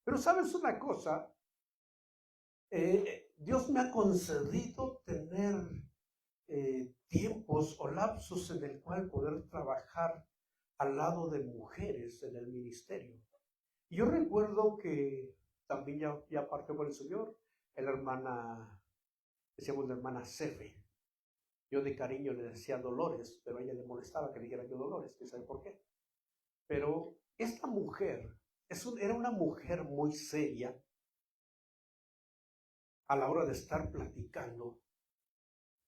Pero sabes una cosa, Dios me ha concedido tener tiempos o lapsos en el cual poder trabajar al lado de mujeres en el ministerio. Y yo recuerdo que también ya partió con el Señor, la hermana, decíamos la hermana Cefe. Yo de cariño le decía Dolores, pero a ella le molestaba que le dijera yo Dolores, que sabe por qué. Pero esta mujer era una mujer muy seria a la hora de estar platicando,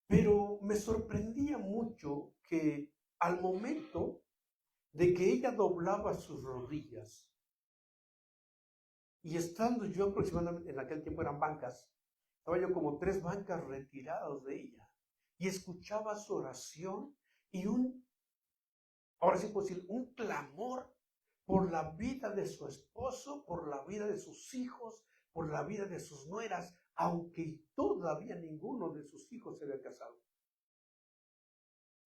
pero me sorprendía mucho que al momento de que ella doblaba sus rodillas, y estando yo aproximadamente, en aquel tiempo eran bancas, estaba yo como 3 bancas retirados de ella, y escuchaba su oración y ahora sí puedo decir, un clamor por la vida de su esposo, por la vida de sus hijos, por la vida de sus nueras, aunque todavía ninguno de sus hijos se había casado.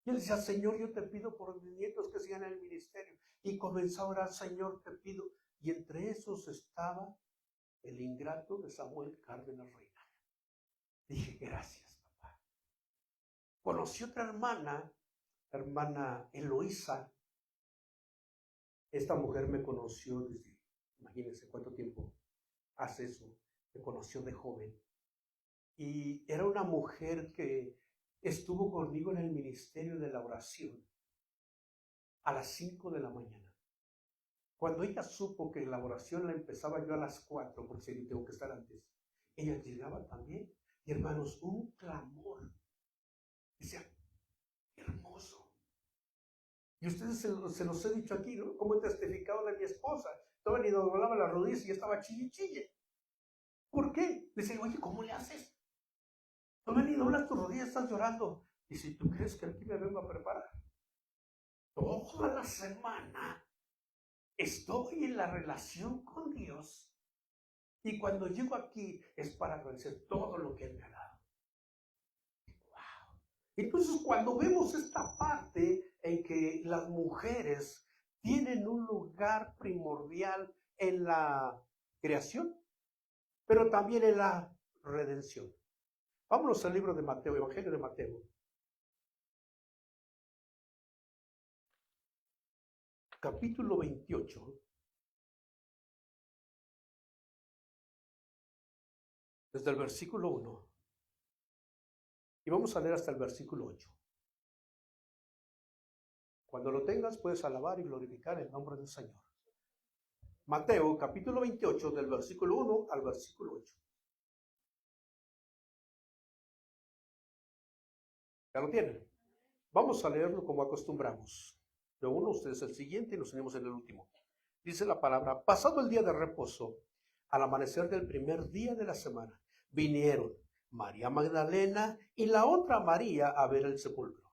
Y él decía, Señor, yo te pido por mis nietos que sigan en el ministerio. Y comenzó a orar, Señor, te pido. Y entre esos estaba el ingrato de Samuel Cárdenas Reina. Dije, gracias, papá. Conocí otra hermana, hermana Eloísa. Esta mujer me conoció desde, imagínense cuánto tiempo hace eso, me conoció de joven. Y era una mujer que estuvo conmigo en el ministerio de la oración a las 5 de la mañana. Cuando ella supo que la oración la empezaba yo a las 4, porque si tengo que estar antes, ella llegaba también. Y hermanos, un clamor. Decía, hermoso. Y ustedes se los he dicho aquí, ¿no? Como he testificado de mi esposa. Todavía ni doblaba las rodillas y ya estaba chille, chille. ¿Por qué? Dice, oye, ¿cómo le haces? Todavía ni doblas tus rodillas, estás llorando. Y si tú crees que aquí me vengo a preparar, toda la semana estoy en la relación con Dios. Y cuando llego aquí es para agradecer todo lo que Él me ha dado. Wow. Entonces, cuando vemos esta parte en que las mujeres tienen un lugar primordial en la creación, pero también en la redención. Vámonos al libro de Mateo, Evangelio de Mateo. Capítulo 28. Desde el versículo 1. Y vamos a leer hasta el versículo 8. Cuando lo tengas, puedes alabar y glorificar el nombre del Señor. Mateo, capítulo 28, del versículo 1 al versículo 8. ¿Ya lo tienen? Vamos a leerlo como acostumbramos. De uno, ustedes el siguiente y nos unimos en el último. Dice la palabra, pasado el día de reposo, al amanecer del primer día de la semana, vinieron María Magdalena y la otra María a ver el sepulcro.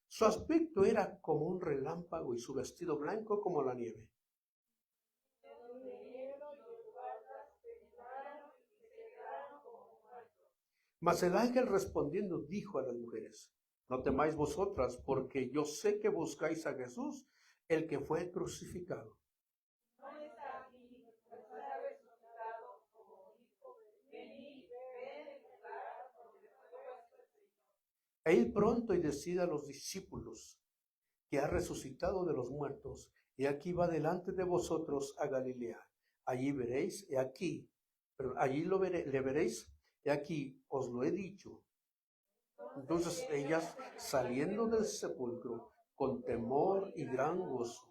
Su aspecto era como un relámpago y su vestido blanco como la nieve. Mas el ángel respondiendo dijo a las mujeres, no temáis vosotras, porque yo sé que buscáis a Jesús, el que fue crucificado. E id pronto y decid a los discípulos que ha resucitado de los muertos, y aquí va delante de vosotros a Galilea. Allí veréis, y aquí, pero allí le veréis, y aquí os lo he dicho. Entonces ellas, saliendo del sepulcro, con temor y gran gozo,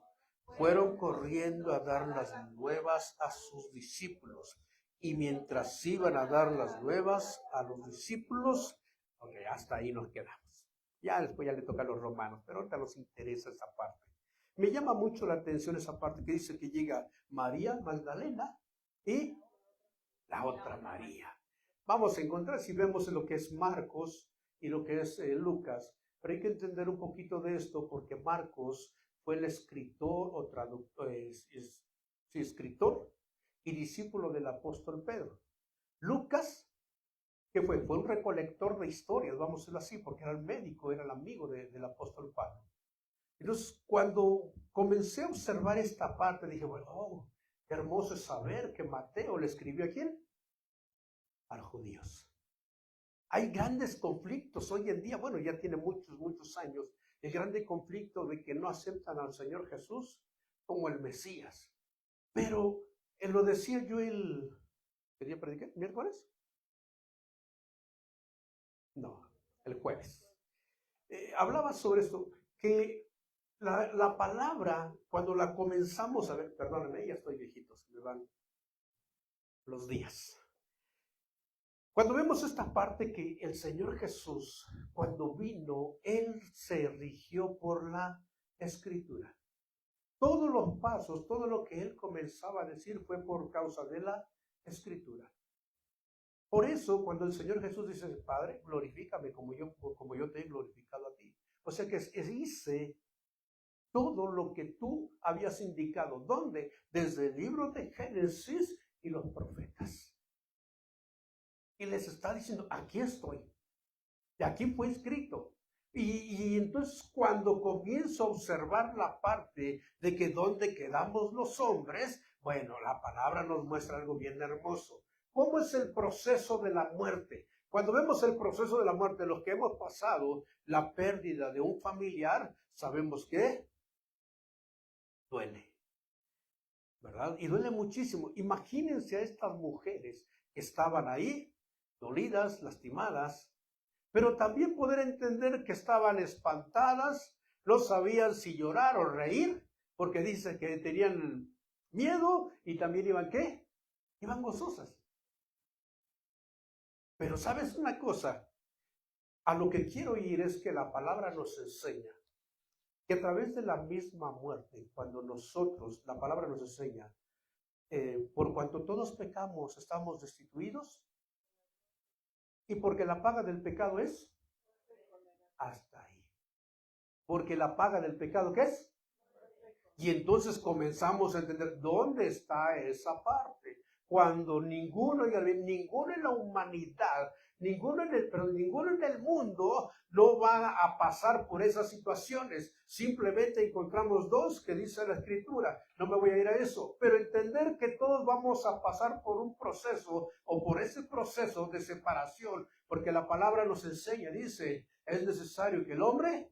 fueron corriendo a dar las nuevas a sus discípulos. Y mientras iban a dar las nuevas a los discípulos, ok, hasta ahí nos quedamos. Ya después ya le toca a los romanos, pero ahorita nos interesa esa parte. Me llama mucho la atención esa parte que dice que llega María Magdalena y la otra María. Vamos a encontrar si vemos en lo que es Marcos y lo que es Lucas, pero hay que entender un poquito de esto porque Marcos fue el escritor o traductor, escritor y discípulo del apóstol Pedro. Lucas ¿Qué fue? Fue un recolector de historias, vamos a decirlo así, porque era el médico, era el amigo del apóstol Pablo. Entonces, cuando comencé a observar esta parte, dije, bueno, oh, qué hermoso es saber que Mateo le escribió ¿a quién? A los judíos. Hay grandes conflictos hoy en día, bueno, ya tiene muchos años, el grande conflicto de que no aceptan al Señor Jesús como el Mesías. Pero, lo decía yo ¿qué día prediqué? ¿Miércoles? No, el jueves. Hablaba sobre esto, que la palabra, cuando la comenzamos a ver, perdónenme, ya estoy viejito, se me van los días. Cuando vemos esta parte que el Señor Jesús, cuando vino, Él se rigió por la Escritura. Todos los pasos, todo lo que Él comenzaba a decir fue por causa de la Escritura. Por eso, cuando el Señor Jesús dice, Padre, glorifícame como yo te he glorificado a ti. O sea que hice todo lo que tú habías indicado. ¿Dónde? Desde el libro de Génesis y los profetas. Y les está diciendo, aquí estoy. Y aquí fue escrito. Y entonces cuando comienzo a observar la parte de que dónde quedamos los hombres, bueno, la palabra nos muestra algo bien hermoso. ¿Cómo es el proceso de la muerte? Cuando vemos el proceso de la muerte, los que hemos pasado la pérdida de un familiar, sabemos que duele, ¿verdad? Y duele muchísimo. Imagínense a estas mujeres que estaban ahí, dolidas, lastimadas, pero también poder entender que estaban espantadas, no sabían si llorar o reír, porque dice que tenían miedo y también iban, ¿qué? Iban gozosas. Pero ¿sabes una cosa? A lo que quiero ir es que la palabra nos enseña que a través de la misma muerte, cuando la palabra nos enseña, por cuanto todos pecamos, estamos destituidos, y porque la paga del pecado es hasta ahí. Porque la paga del pecado, ¿qué es? Y entonces comenzamos a entender dónde está esa parte. Cuando ninguno en la humanidad, ninguno en el mundo no va a pasar por esas situaciones. Simplemente encontramos dos que dice la Escritura. No me voy a ir a eso, pero entender que todos vamos a pasar por un proceso o por ese proceso de separación, porque la palabra nos enseña, dice, es necesario que el hombre...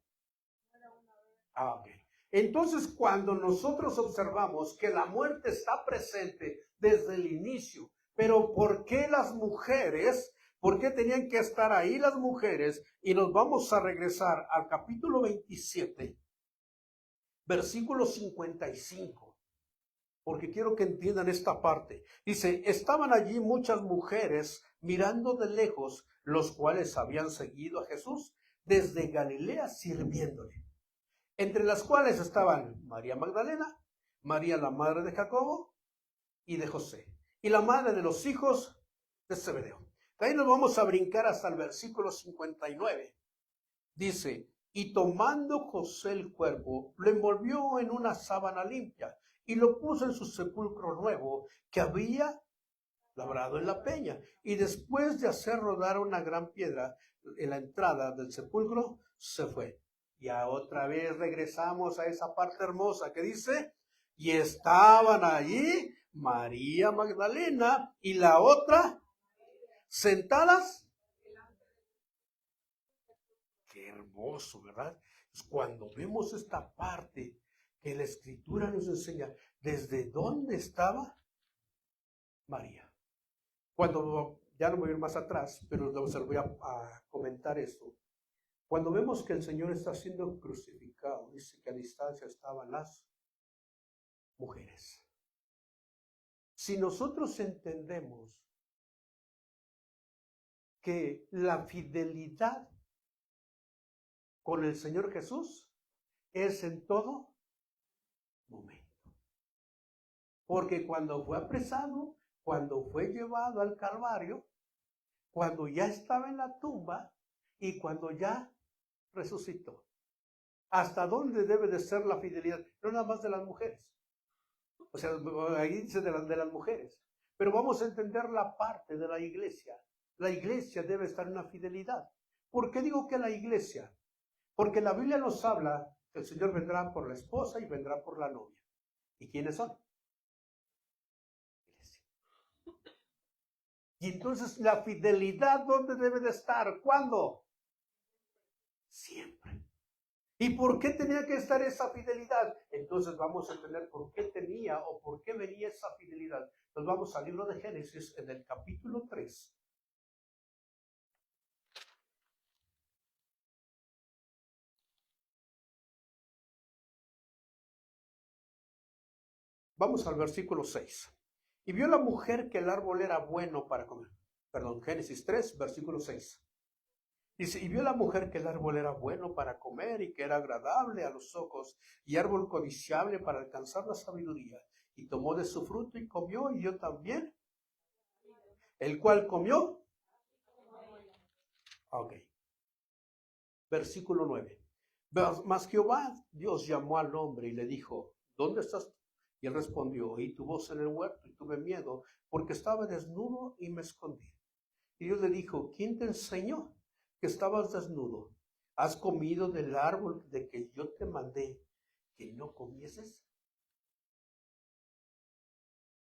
ok. Entonces, cuando nosotros observamos que la muerte está presente desde el inicio, pero ¿por qué las mujeres? ¿Por qué tenían que estar ahí las mujeres? Y nos vamos a regresar al capítulo 27, versículo 55, porque quiero que entiendan esta parte. Dice, estaban allí muchas mujeres mirando de lejos, los cuales habían seguido a Jesús desde Galilea sirviéndole. Entre las cuales estaban María Magdalena, María la madre de Jacobo y de José, y la madre de los hijos de Zebedeo. De ahí nos vamos a brincar hasta el versículo 59. Dice, y tomando José el cuerpo, lo envolvió en una sábana limpia y lo puso en su sepulcro nuevo que había labrado en la peña. Y después de hacer rodar una gran piedra en la entrada del sepulcro, se fue. Ya otra vez regresamos a esa parte hermosa que dice, y estaban allí María Magdalena y la otra sentadas. Qué hermoso, ¿verdad? Es cuando vemos esta parte que la Escritura nos enseña desde dónde estaba María. Cuando, ya no me voy a ir más atrás, pero se lo voy a comentar esto. Cuando vemos que el Señor está siendo crucificado, dice que a distancia estaban las mujeres. Si nosotros entendemos que la fidelidad con el Señor Jesús es en todo momento. Porque cuando fue apresado, cuando fue llevado al Calvario, cuando ya estaba en la tumba y cuando ya resucitó. ¿Hasta dónde debe de ser la fidelidad? No nada más de las mujeres. O sea, ahí dice de las mujeres. Pero vamos a entender la parte de la iglesia, la iglesia debe estar en la fidelidad. ¿Por qué digo que la iglesia? Porque la Biblia nos habla que el Señor vendrá por la esposa y vendrá por la novia. ¿Y quiénes son? Iglesia. Y entonces la fidelidad, ¿dónde debe de estar? ¿Cuándo? Siempre. ¿Y por qué tenía que estar esa fidelidad? Entonces vamos a entender por qué tenía o por qué venía esa fidelidad. Nos vamos al libro de Génesis en el capítulo 3. Vamos al versículo 6. Y vio la mujer que el árbol era bueno para comer. Perdón, Génesis 3, versículo 6. Dice, y vio la mujer que el árbol era bueno para comer y que era agradable a los ojos y árbol codiciable para alcanzar la sabiduría. Y tomó de su fruto y comió y dio también. ¿El cual comió? Ok. Versículo 9. Mas Jehová Dios llamó al hombre y le dijo, ¿dónde estás? Y él respondió, oí tu voz en el huerto y tuve miedo porque estaba desnudo y me escondí. Y Dios le dijo, ¿quién te enseñó que estabas desnudo? ¿Has comido del árbol de que yo te mandé que no comieses?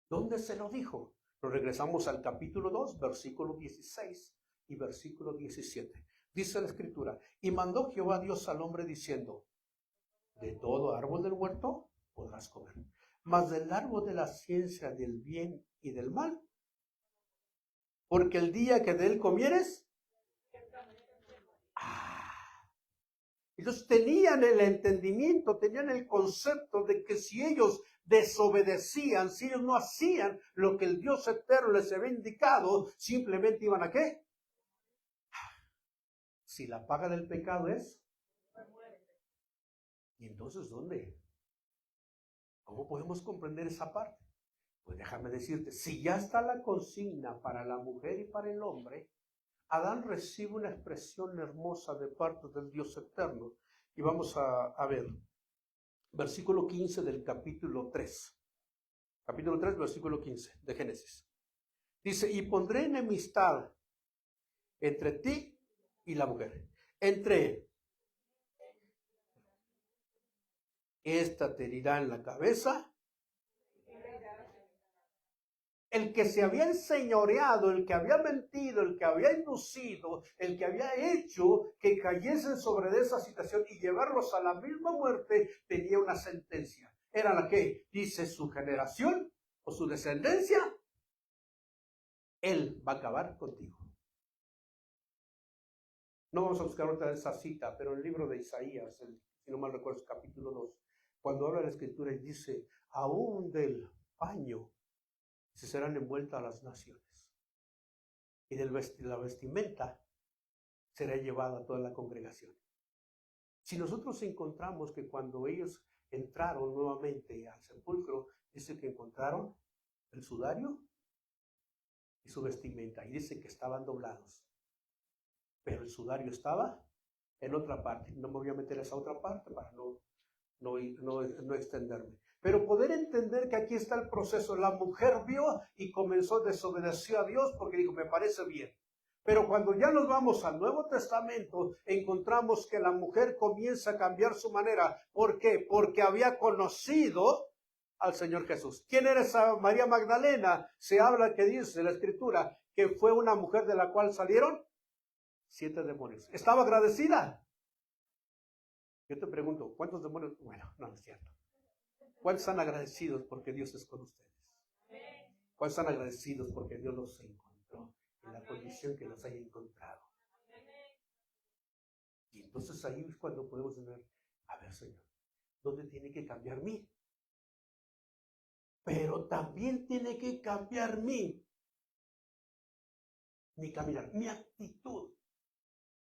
¿Dónde se lo dijo? Nos regresamos al capítulo 2, versículo 16 y versículo 17. Dice la escritura, y mandó Jehová Dios al hombre diciendo, de todo árbol del huerto podrás comer, mas del árbol de la ciencia del bien y del mal, porque el día que de él comieres, entonces tenían el entendimiento, tenían el concepto de que si ellos desobedecían, si ellos no hacían lo que el Dios eterno les había indicado, simplemente iban a ¿qué? Si la paga del pecado es, ¿y entonces dónde? ¿Cómo podemos comprender esa parte? Pues déjame decirte, si ya está la consigna para la mujer y para el hombre, Adán recibe una expresión hermosa de parte del Dios eterno. Y vamos a ver, versículo 15 del capítulo 3. Capítulo 3, versículo 15 de Génesis. Dice, y pondré enemistad entre ti y la mujer. Entre esta te herirá en la cabeza. El que se había enseñoreado, el que había mentido, el que había inducido, el que había hecho que cayesen sobre esa situación y llevarlos a la misma muerte, tenía una sentencia. Era la que dice su generación o su descendencia, él va a acabar contigo. No vamos a buscar otra vez esa cita, pero en el libro de Isaías, si no mal recuerdo, capítulo 2, cuando habla la escritura y dice, aún del paño se serán envueltas las naciones, y de la vestimenta será llevada a toda la congregación. Si nosotros encontramos que cuando ellos entraron nuevamente al sepulcro, dice que encontraron el sudario y su vestimenta, y dice que estaban doblados, pero el sudario estaba en otra parte. No me voy a meter a esa otra parte para no extenderme. Pero poder entender que aquí está el proceso. La mujer vio y comenzó, desobedeció a Dios porque dijo, me parece bien. Pero cuando ya nos vamos al Nuevo Testamento, encontramos que la mujer comienza a cambiar su manera. ¿Por qué? Porque había conocido al Señor Jesús. ¿Quién era esa María Magdalena? Se habla que dice la Escritura que fue una mujer de la cual salieron 7 demonios. ¿Estaba agradecida? Yo te pregunto, ¿cuántos demonios? Bueno, no es cierto. ¿Cuántos están agradecidos porque Dios es con ustedes? ¿Cuántos están agradecidos porque Dios los encontró en la condición que los haya encontrado? Y entonces ahí es cuando podemos tener, a ver, Señor, ¿dónde tiene que cambiar mí? Pero también tiene que cambiar mi caminar, mi actitud.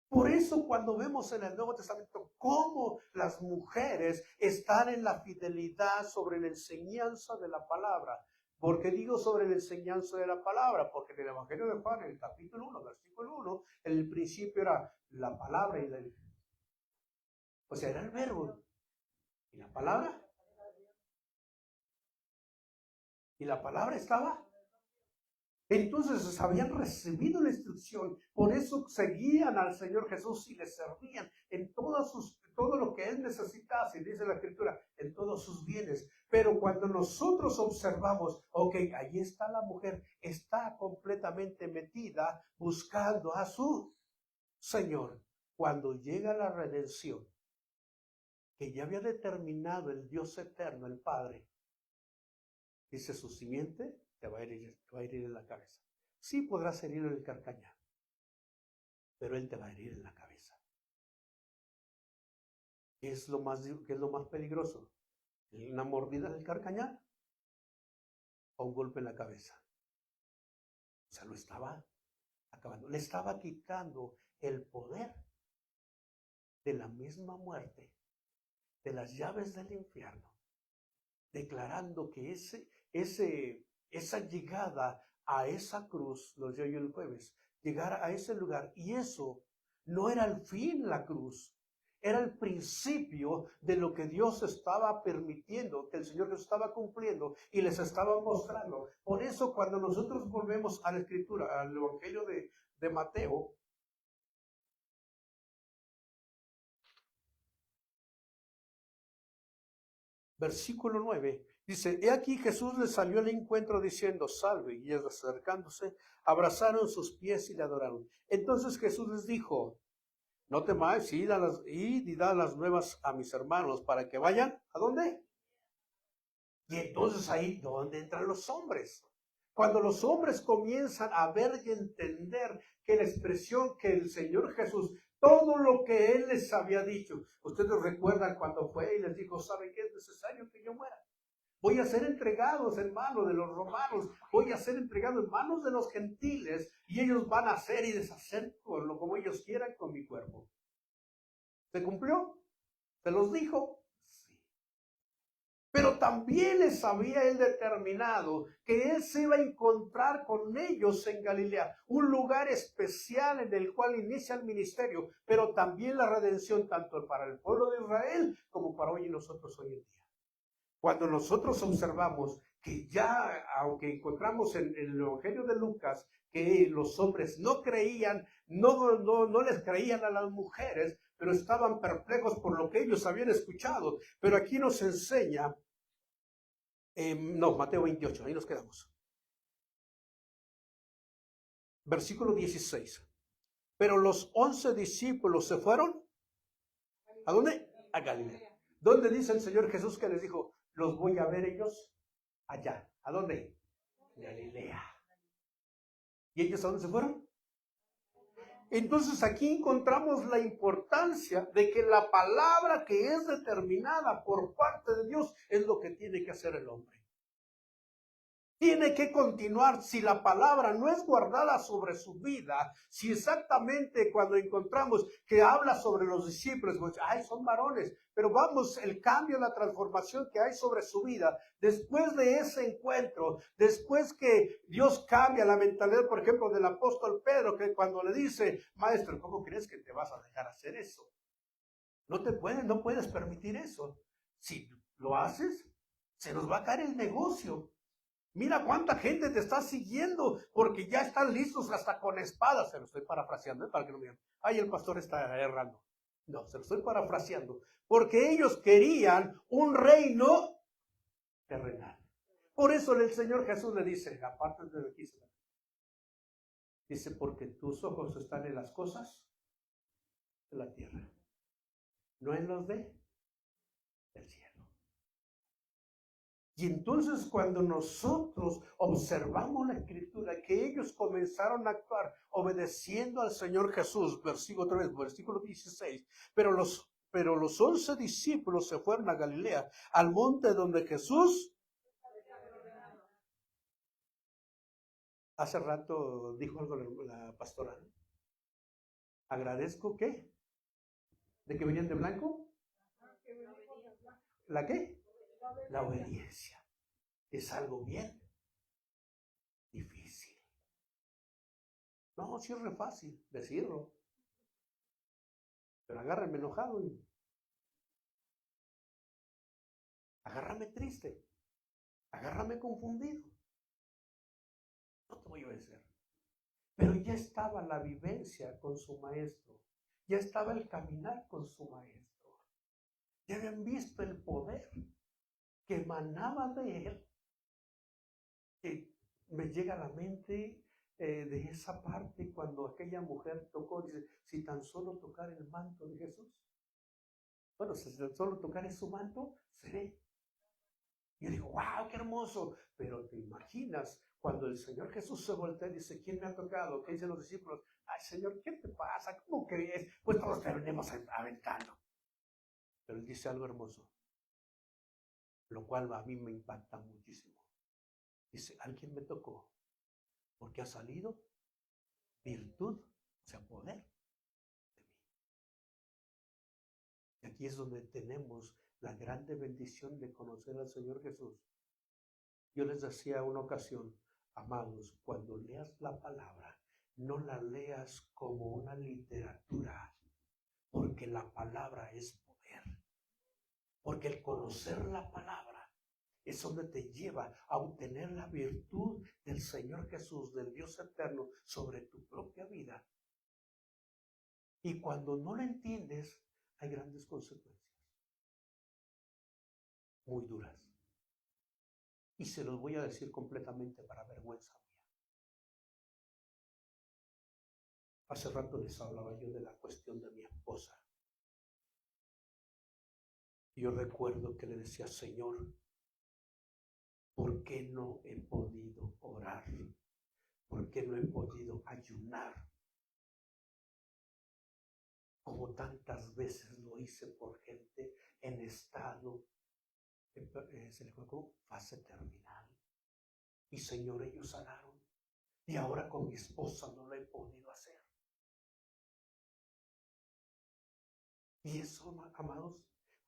Por eso cuando vemos en el Nuevo Testamento cómo las mujeres están en la fidelidad sobre la enseñanza de la palabra. ¿Por qué digo sobre la enseñanza de la palabra? Porque en el Evangelio de Juan, en el capítulo 1, versículo 1, en el principio era la palabra o sea, era el verbo. ¿Y la palabra? ¿Y la palabra estaba? Entonces habían recibido la instrucción, por eso seguían al Señor Jesús y le servían en todo lo que Él necesitase, dice la Escritura, en todos sus bienes. Pero cuando nosotros observamos, ok, ahí está la mujer, está completamente metida buscando a su Señor. Cuando llega la redención, que ya había determinado el Dios eterno, el Padre, dice su simiente te va a herir en la cabeza. Sí podrás herir en el carcañal, pero Él te va a herir en la cabeza. ¿Qué es lo más peligroso? ¿Una mordida en el carcañal o un golpe en la cabeza? O sea, lo estaba acabando. Le estaba quitando el poder de la misma muerte, de las llaves del infierno, declarando que esa llegada a esa cruz, lo decía yo el jueves, llegar a ese lugar, y eso no era el fin, la cruz, era el principio de lo que Dios estaba permitiendo, que el Señor Jesús estaba cumpliendo y les estaba mostrando. Por eso cuando nosotros volvemos a la Escritura, al Evangelio de Mateo, versículo 9, dice, he aquí Jesús le salió al encuentro diciendo, salve, y ellos acercándose, abrazaron sus pies y le adoraron. Entonces Jesús les dijo, no temáis, id y dad las nuevas a mis hermanos para que vayan, ¿a dónde? Y entonces ahí, ¿dónde entran los hombres? Cuando los hombres comienzan a ver y entender que la expresión que el Señor Jesús, todo lo que Él les había dicho, ustedes recuerdan cuando fue y les dijo, ¿saben qué es necesario que yo muera? Voy a ser entregados en manos de los romanos, voy a ser entregado en manos de los gentiles y ellos van a hacer y deshacer como ellos quieran con mi cuerpo. ¿Se cumplió? ¿Se los dijo? Sí. Pero también les había él determinado que él se iba a encontrar con ellos en Galilea, un lugar especial en el cual inicia el ministerio, pero también la redención tanto para el pueblo de Israel como para hoy y nosotros hoy en día. Cuando nosotros observamos que ya, aunque encontramos en el Evangelio de Lucas, que los hombres no creían, no les creían a las mujeres, pero estaban perplejos por lo que ellos habían escuchado. Pero aquí nos enseña, Mateo 28, ahí nos quedamos. Versículo 16. Pero los 11 discípulos se fueron, ¿a dónde? A Galilea. ¿Dónde dice el Señor Jesús que les dijo, los voy a ver ellos? Allá. ¿A dónde? Galilea. ¿Y ellos a dónde se fueron? Entonces aquí encontramos la importancia de que la palabra que es determinada por parte de Dios es lo que tiene que hacer el hombre. Tiene que continuar. Si la palabra no es guardada sobre su vida, si exactamente cuando encontramos que habla sobre los discípulos, pues, ay, son varones, pero vamos, el cambio, la transformación que hay sobre su vida, después de ese encuentro, después que Dios cambia la mentalidad, por ejemplo, del apóstol Pedro, que cuando le dice, maestro, ¿cómo crees que te vas a dejar hacer eso? No puedes permitir eso. Si lo haces, se nos va a caer el negocio. Mira cuánta gente te está siguiendo porque ya están listos hasta con espadas. Se lo estoy parafraseando, para que no me digan, ay, el pastor está errando. No, se lo estoy parafraseando. Porque ellos querían un reino terrenal. Por eso el Señor Jesús le dice, aparte de aquí, dice, porque tus ojos están en las cosas de la tierra, no en los del cielo. Y entonces cuando nosotros observamos la escritura, que ellos comenzaron a actuar obedeciendo al Señor Jesús, versículo 16, pero los 11 discípulos se fueron a Galilea, al monte donde Jesús, hace rato dijo algo la pastora, agradezco ¿qué? ¿De que venían de blanco? ¿La qué? La obediencia. Es algo bien difícil. No, sí es re fácil decirlo. Pero agárrame enojado y agárrame triste, agárrame confundido. no te voy a obedecer. Pero ya estaba la vivencia con su maestro, ya estaba el caminar con su maestro, ya habían visto el poder que emanaba de él, que me llega a la mente de esa parte cuando aquella mujer tocó, dice, si tan solo tocar el manto de Jesús, bueno, si tan solo tocar su manto, seré. Yo digo, wow, qué hermoso, pero te imaginas cuando el Señor Jesús se voltea y dice, ¿quién me ha tocado? ¿Qué dicen los discípulos? Ay, Señor, ¿qué te pasa? ¿Cómo crees? Pues todos te venimos aventando. Pero él dice algo hermoso, lo cual a mí me impacta muchísimo. Dice, alguien me tocó, porque ha salido virtud, o sea, poder de mí. Y aquí es donde tenemos la grande bendición de conocer al Señor Jesús. Yo les decía una ocasión, amados, cuando leas la palabra, no la leas como una literatura, porque la palabra es poder. Porque el conocer la palabra es donde te lleva a obtener la virtud del Señor Jesús, del Dios eterno, sobre tu propia vida. Y cuando no la entiendes, hay grandes consecuencias, muy duras. Y se los voy a decir completamente para vergüenza mía. Hace rato les hablaba yo de la cuestión de mi esposa. Yo recuerdo que le decía, Señor, ¿por qué no he podido orar? ¿Por qué no he podido ayunar? Como tantas veces lo hice por gente en estado, se le colocó fase terminal. Y Señor, ellos sanaron. Y ahora con mi esposa no lo he podido hacer. Y eso, amados,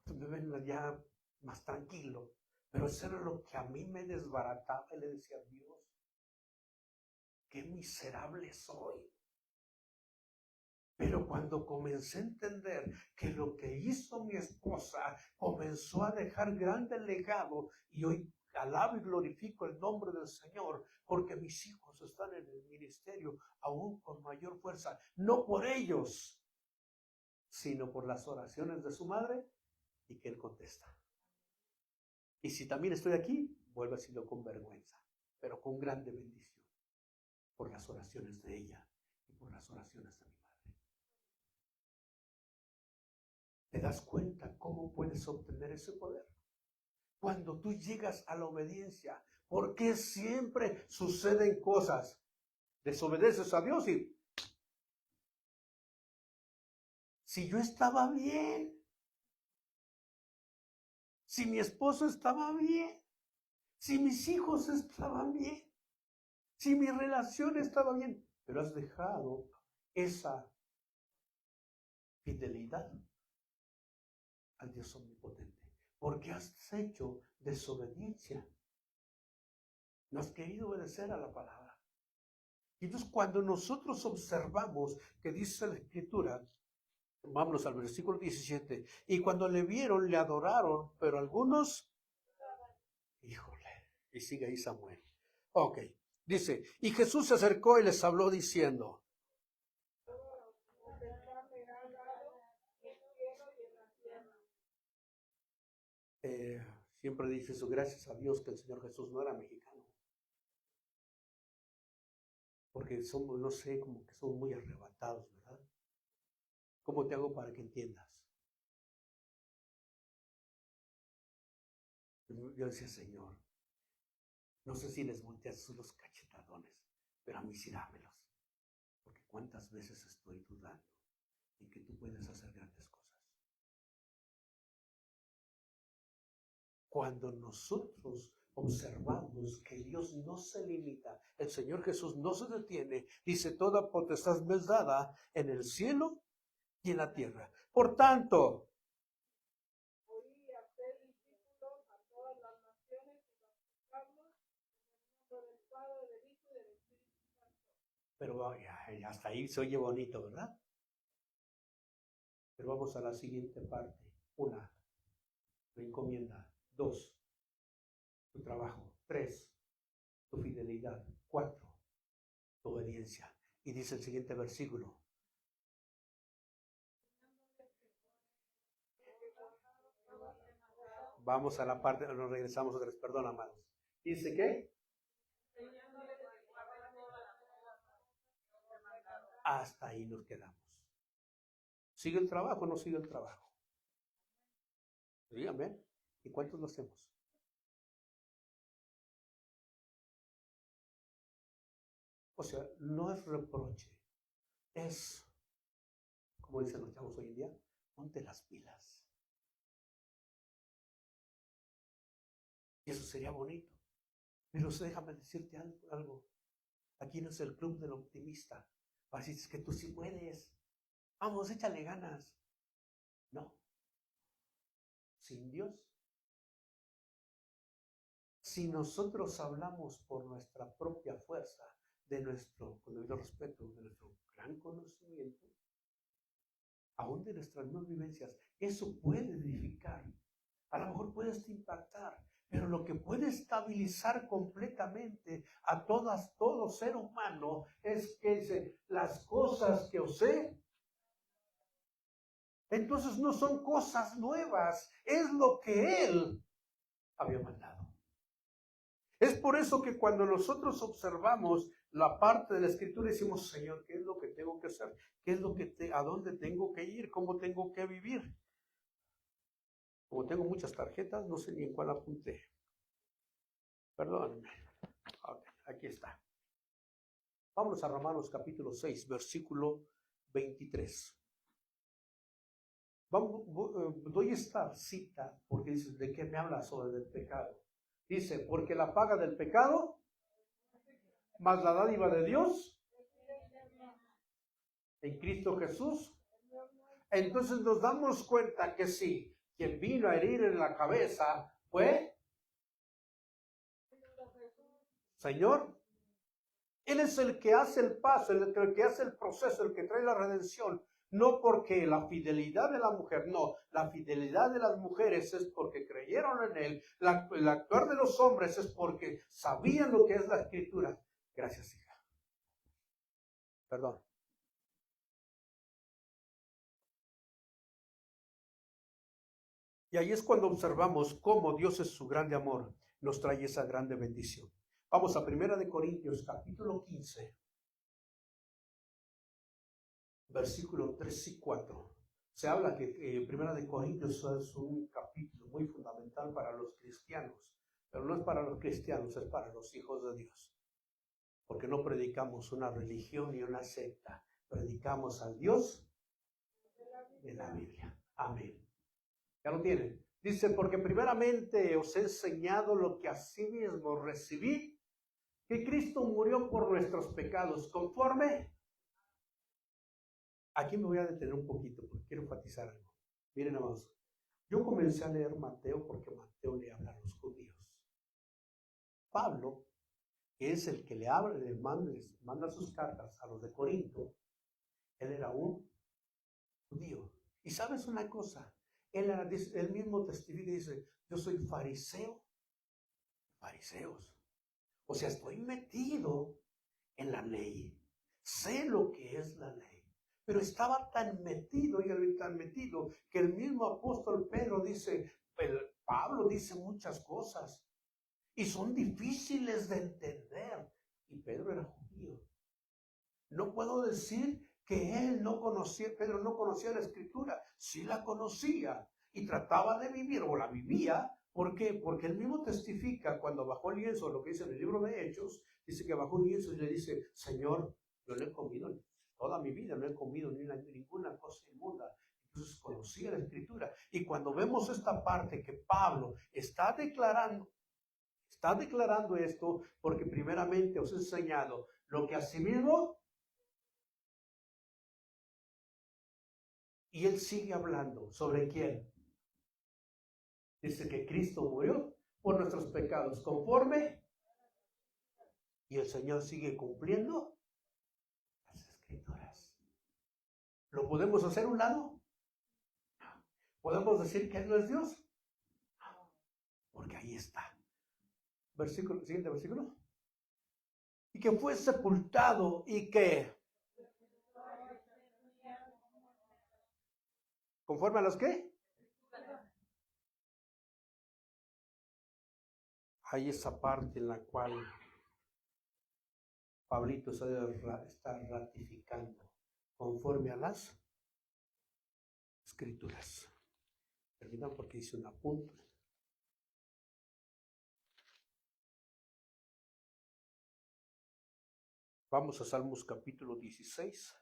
me ven ya más tranquilo. Pero eso era lo que a mí me desbarataba y le decía, Dios, qué miserable soy. Pero cuando comencé a entender que lo que hizo mi esposa comenzó a dejar grande legado, y hoy alabo y glorifico el nombre del Señor, porque mis hijos están en el ministerio aún con mayor fuerza, no por ellos, sino por las oraciones de su madre y que él contesta. Y si también estoy aquí, vuelvo a decirlo con vergüenza, pero con grande bendición, por las oraciones de ella y por las oraciones de mi madre. ¿Te das cuenta cómo puedes obtener ese poder? Cuando tú llegas a la obediencia, ¿por qué siempre suceden cosas? Desobedeces a Dios y si yo estaba bien, si mi esposo estaba bien, si mis hijos estaban bien, si mi relación estaba bien, pero has dejado esa fidelidad al Dios omnipotente, porque has hecho desobediencia. No has querido obedecer a la palabra. Y entonces cuando nosotros observamos que dice la Escritura, vámonos al versículo 17, y cuando le vieron, le adoraron, pero algunos, híjole, y sigue ahí Samuel. Ok, dice, y Jesús se acercó y les habló diciendo, siempre dice eso, gracias a Dios que el Señor Jesús no era mexicano. Porque somos, no sé, como que somos muy arrebatados, ¿verdad? ¿Cómo te hago para que entiendas? Yo decía, Señor, no sé si les volteas los cachetadones, pero a mí sí dámelos. Porque cuántas veces estoy dudando en que tú puedes hacer grandes cosas. Cuando nosotros observamos que Dios no se limita, el Señor Jesús no se detiene, dice, toda potestad me es dada en el cielo y en la tierra. Por tanto, pero hasta ahí se oye bonito, ¿verdad? Pero vamos a la siguiente parte. 1, tu encomienda. 2, tu trabajo. 3, tu fidelidad. 4, tu obediencia. Y dice el siguiente versículo. Vamos a la parte, nos regresamos otra vez, perdón, amados. Dice que hasta ahí nos quedamos. ¿Sigue el trabajo o no sigue el trabajo? Sí, amén. ¿Y cuántos lo hacemos? O sea, no es reproche, es, como dicen los chavos hoy en día, ponte las pilas. Y eso sería bonito. Pero déjame decirte algo. Aquí no es el club del optimista. Así es que tú sí puedes. Vamos, échale ganas. No. Sin Dios. Si nosotros hablamos por nuestra propia fuerza, de nuestro, con debido respeto, de nuestro gran conocimiento, aún de nuestras no vivencias, eso puede edificar. A lo mejor puede impactar, pero lo que puede estabilizar completamente a todo ser humano es que dice, las cosas que os sé, entonces no son cosas nuevas, es lo que Él había mandado. Es por eso que cuando nosotros observamos la parte de la Escritura decimos, Señor, ¿qué es lo que tengo que hacer? ¿Qué es lo que a dónde tengo que ir? ¿Cómo tengo que vivir? Como tengo muchas tarjetas, no sé ni en cuál apunté. Perdónenme. Okay, aquí está. Vamos a Romanos capítulo 6, versículo 23. Doy esta cita porque dice, ¿de qué me habla sobre el pecado? Dice, porque la paga del pecado, más la dádiva de Dios, en Cristo Jesús. Entonces nos damos cuenta que sí, quien vino a herir en la cabeza fue Señor. Él es el que hace el paso, el que hace el proceso, el que trae la redención. No porque la fidelidad de la mujer, no, la fidelidad de las mujeres es porque creyeron en Él. El actuar de los hombres es porque sabían lo que es la Escritura. Gracias, hija. Perdón. Y ahí es cuando observamos cómo Dios es su grande amor, nos trae esa grande bendición. Vamos a 1 Corintios capítulo 15, versículos 3 y 4. Se habla que 1 Corintios es un capítulo muy fundamental para los cristianos, pero no es para los cristianos, es para los hijos de Dios. Porque no predicamos una religión ni una secta, predicamos al Dios de la Biblia. Amén. ¿Ya lo tienen? Dice, porque primeramente os he enseñado lo que asimismo recibí, que Cristo murió por nuestros pecados, conforme. Aquí me voy a detener un poquito, porque quiero enfatizar algo. Miren, amados, yo comencé a leer Mateo porque Mateo le habla a los judíos. Pablo, que es el que le habla, les manda sus cartas a los de Corinto, él era un judío. Y sabes una cosa, él mismo testifica y dice, yo soy fariseo, fariseos. O sea, estoy metido en la ley. Sé lo que es la ley. Pero estaba tan metido que el mismo apóstol Pedro dice, Pablo dice muchas cosas y son difíciles de entender. Y Pedro era judío. No puedo decir que Pedro no conocía la Escritura. Sí la conocía y trataba de vivir o la vivía. ¿Por qué? Porque él mismo testifica cuando bajó el lienzo, lo que dice en el libro de Hechos, dice que bajó un lienzo y le dice, Señor, yo no he comido toda mi vida, no he comido ninguna cosa inmunda. Entonces conocía la Escritura. Y cuando vemos esta parte que Pablo está declarando esto porque primeramente os he enseñado lo que asimismo. Y él sigue hablando. ¿Sobre quién? Dice que Cristo murió por nuestros pecados conforme. Y el Señor sigue cumpliendo las Escrituras. ¿Lo podemos hacer a un lado? No. ¿Podemos decir que Él no es Dios? No. Porque ahí está. Siguiente versículo. y que fue sepultado y que, ¿conforme a los qué? Hay esa parte en la cual Pablito está ratificando conforme a las escrituras. Terminan porque hice un apunte. Vamos a Salmos capítulo 16,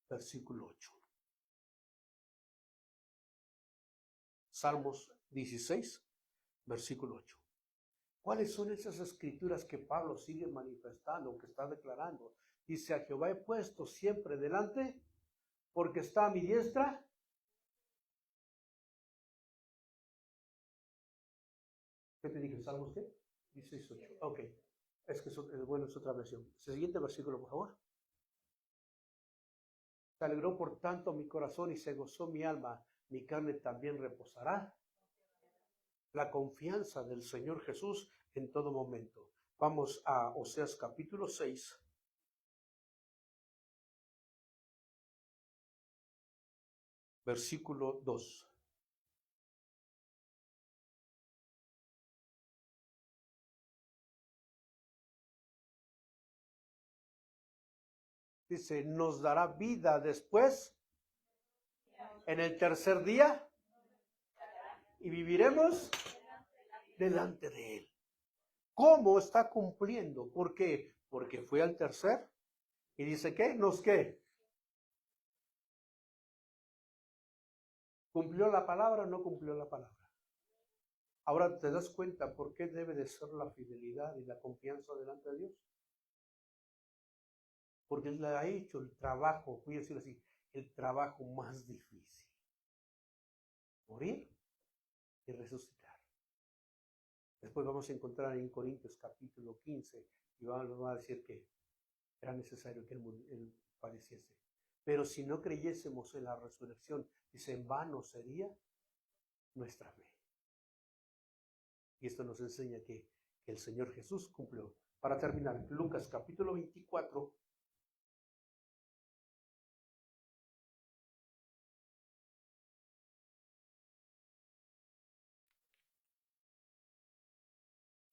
versículo 8. Salmos 16, versículo 8. ¿Cuáles son esas escrituras que Pablo sigue manifestando, que está declarando? Dice: a Jehová he puesto siempre delante, porque está a mi diestra. ¿Qué te dije? ¿Salmos qué? 16, 8. Ok. Es que bueno, es otra versión. Siguiente versículo, por favor. Se alegró por tanto mi corazón y se gozó mi alma. Mi carne también reposará. La confianza del Señor Jesús en todo momento. Vamos a Oseas capítulo 6. Versículo 2. Dice: nos dará vida después en el tercer día y viviremos delante de Él. ¿Cómo está cumpliendo? ¿Por qué? Porque fue al tercer y dice: ¿qué? ¿Nos qué? ¿Cumplió la palabra o no cumplió la palabra? Ahora te das cuenta por qué debe de ser la fidelidad y la confianza delante de Dios. Porque Él le ha hecho el trabajo, voy a decir así, el trabajo más difícil. Morir y resucitar. Después vamos a encontrar en Corintios capítulo 15 y vamos a decir que era necesario que él padeciese. Pero si no creyésemos en la resurrección, dice, en vano sería nuestra fe. Y esto nos enseña que el Señor Jesús cumplió. Para terminar, Lucas capítulo 24.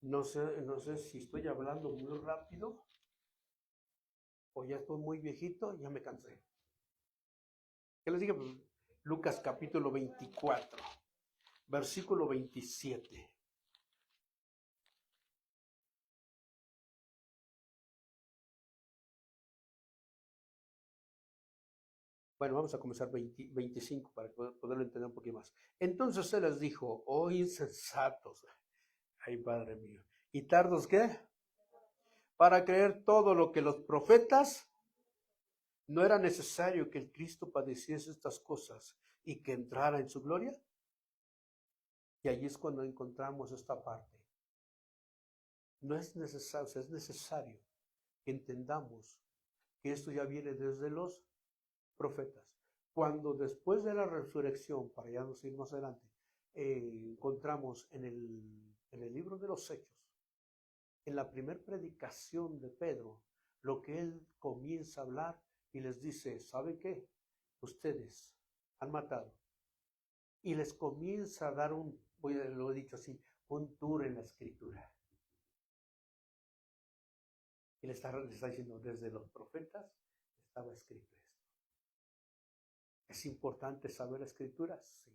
No sé si estoy hablando muy rápido o ya estoy muy viejito, ya me cansé. ¿Qué les dije? Lucas capítulo 24, versículo 27. Bueno, vamos a comenzar 25 para poderlo entender un poquito más. Entonces Él les dijo: oh insensatos, ay Padre mío, ¿y tardos qué? Para creer todo lo que los profetas. ¿No era necesario que el Cristo padeciese estas cosas y que entrara en su gloria? Y allí es cuando encontramos esta parte. No es necesario, es necesario que entendamos que esto ya viene desde los profetas. Cuando después de la resurrección, para ya no ir más adelante, encontramos en el libro de los Hechos, en la primera predicación de Pedro, lo que él comienza a hablar y les dice: ¿saben qué? Ustedes han matado. Y les comienza a dar lo he dicho así, un tour en la escritura. Y le está diciendo: desde los profetas estaba escrito esto. ¿Es importante saber la escritura? Sí,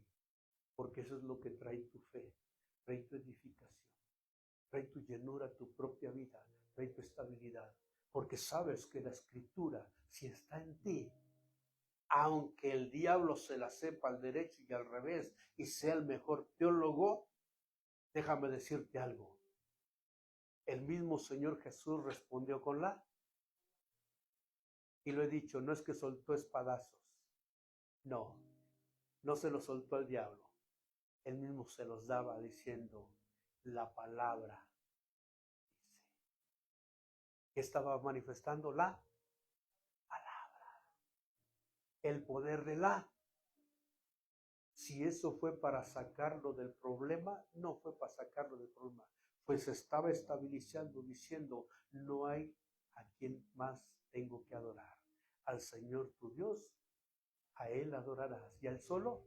porque eso es lo que trae tu fe, trae tu edificación, trae tu llenura, tu propia vida, trae tu estabilidad. Porque sabes que la escritura, si está en ti, aunque el diablo se la sepa al derecho y al revés y sea el mejor teólogo, déjame decirte algo. El mismo Señor Jesús respondió con y lo he dicho, no es que soltó espadazos, no se los soltó al diablo, él mismo se los daba diciendo la palabra. Que estaba manifestando la palabra, el poder de la. Si eso fue para sacarlo del problema, no fue para sacarlo del problema, pues estaba estabilizando, diciendo: no hay ¿a quién más tengo que adorar? Al Señor tu Dios, a Él adorarás. Y a Él solo.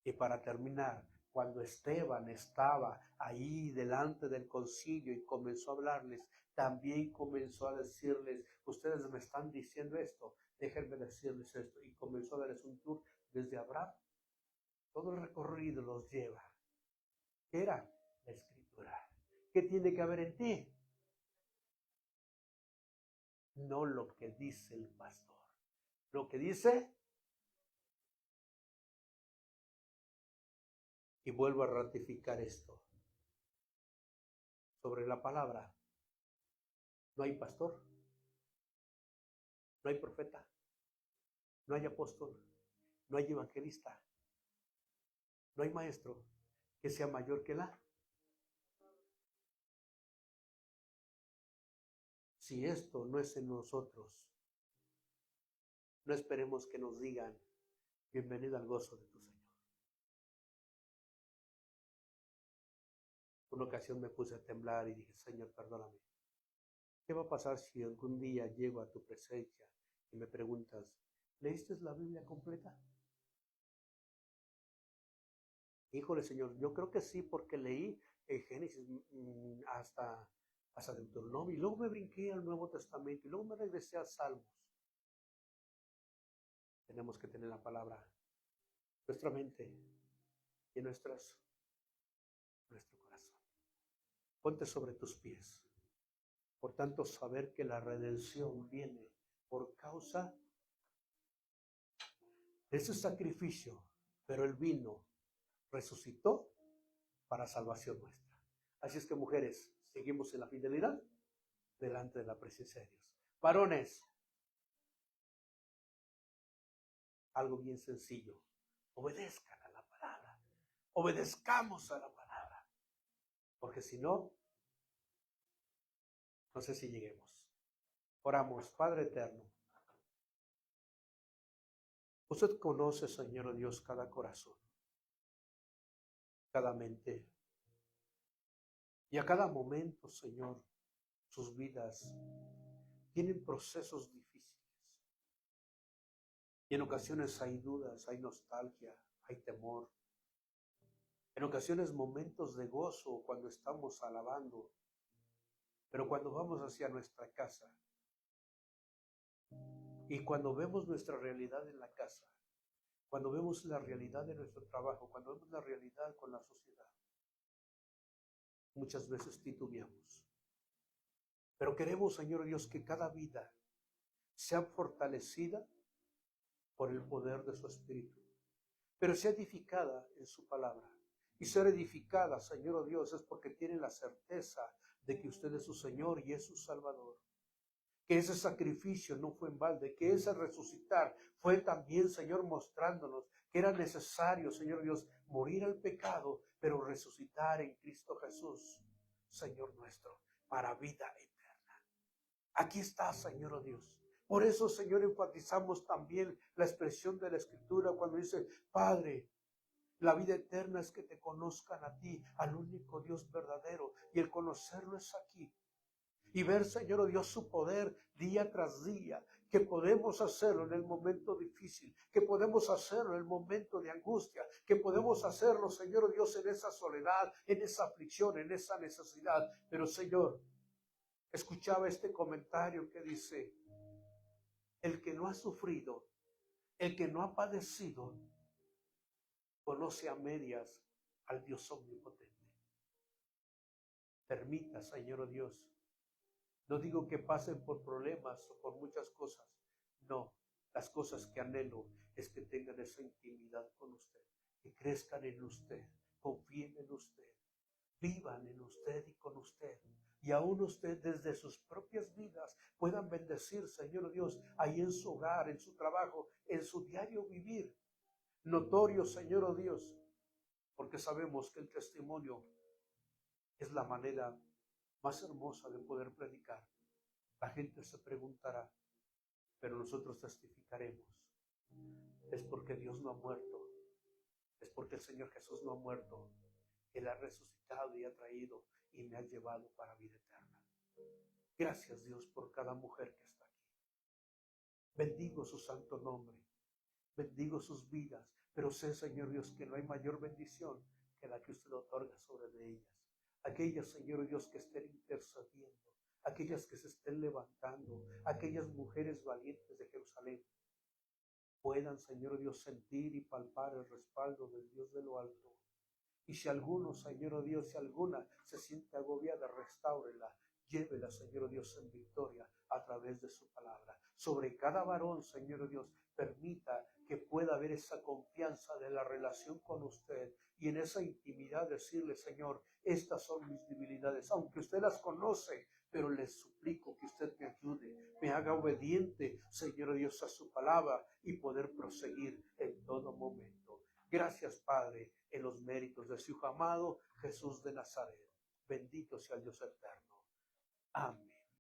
Y para terminar, cuando Esteban estaba ahí delante del concilio y comenzó a hablarles, también comenzó a decirles, ustedes me están diciendo esto, déjenme decirles esto. Y comenzó a darles un tour desde Abraham. Todo el recorrido los lleva. ¿Qué era? La Escritura. ¿Qué tiene que haber en ti? No lo que dice el pastor. Lo que dice, y vuelvo a ratificar esto, sobre la palabra. No hay pastor, no hay profeta, no hay apóstol, no hay evangelista, no hay maestro que sea mayor que la. Si esto no es en nosotros, no esperemos que nos digan, bienvenido al gozo de tu Señor. Una ocasión me puse a temblar y dije, Señor, perdóname. ¿Qué va a pasar si algún día llego a tu presencia y me preguntas, ¿leíste la Biblia completa? Híjole, Señor, yo creo que sí, porque leí Génesis hasta Deuteronomio, y luego me brinqué al Nuevo Testamento, y luego me regresé a Salmos. Tenemos que tener la palabra, nuestra mente y nuestro corazón. Ponte sobre tus pies. Por tanto, saber que la redención viene por causa de ese sacrificio, pero Él vino, resucitó para salvación nuestra. Así es que, mujeres, seguimos en la fidelidad delante de la presencia de Dios. Varones, algo bien sencillo, obedezcan a la palabra, obedezcamos a la palabra, porque si no, no sé si lleguemos. Oramos. Padre eterno, usted conoce, Señor Dios, cada corazón, cada mente, y a cada momento, Señor, sus vidas tienen procesos difíciles. Y en ocasiones hay dudas, hay nostalgia, hay temor. En ocasiones momentos de gozo cuando estamos alabando, pero cuando vamos hacia nuestra casa y cuando vemos nuestra realidad en la casa, cuando vemos la realidad de nuestro trabajo, cuando vemos la realidad con la sociedad, muchas veces titubeamos. Pero queremos, Señor Dios, que cada vida sea fortalecida por el poder de su Espíritu, pero sea edificada en su palabra. Y ser edificada, Señor Dios, es porque tiene la certeza de que usted es su Señor y es su Salvador. Que ese sacrificio no fue en balde, que ese resucitar fue también, Señor, mostrándonos que era necesario, Señor Dios, morir al pecado, pero resucitar en Cristo Jesús, Señor nuestro, para vida eterna. Aquí está, Señor Dios. Por eso, Señor, enfatizamos también la expresión de la Escritura cuando dice, Padre, la vida eterna es que te conozcan a ti, al único Dios verdadero, y el conocerlo es aquí. Y ver, Señor Dios, su poder día tras día, que podemos hacerlo en el momento difícil, que podemos hacerlo en el momento de angustia, que podemos hacerlo, Señor Dios, en esa soledad, en esa aflicción, en esa necesidad. Pero, Señor, escuchaba este comentario que dice, el que no ha sufrido, el que no ha padecido, conoce a medias al Dios omnipotente. Permita, Señor Dios, no digo que pasen por problemas o por muchas cosas. No, las cosas que anhelo es que tengan esa intimidad con usted, que crezcan en usted, confíen en usted, vivan en usted y con usted. Y aún usted desde sus propias vidas puedan bendecir, Señor Dios, ahí en su hogar, en su trabajo, en su diario vivir. Notorio, Señor Dios, porque sabemos que el testimonio es la manera más hermosa de poder predicar. La gente se preguntará, pero nosotros testificaremos. Es porque Dios no ha muerto, es porque el Señor Jesús no ha muerto. Él ha resucitado y ha traído y me ha llevado para vida eterna. Gracias, Dios, por cada mujer que está aquí. Bendigo su santo nombre. Bendigo sus vidas. Pero sé, Señor Dios, que no hay mayor bendición que la que usted otorga sobre de ellas. Aquellas, Señor Dios, que estén intercediendo. Aquellas que se estén levantando. Aquellas mujeres valientes de Jerusalén puedan, Señor Dios, sentir y palpar el respaldo del Dios de lo alto. Y si alguno, Señor Dios, si alguna se siente agobiada, restáurela, llévela, Señor Dios, en victoria a través de su palabra. Sobre cada varón, Señor Dios, permita que pueda haber esa confianza de la relación con usted y en esa intimidad decirle, Señor, estas son mis debilidades, aunque usted las conoce, pero les suplico que usted me ayude, me haga obediente, Señor Dios, a su palabra y poder proseguir en todo momento. Gracias, Padre, en los méritos de su Hijo amado, Jesús de Nazaret. Bendito sea el Dios eterno. Amén.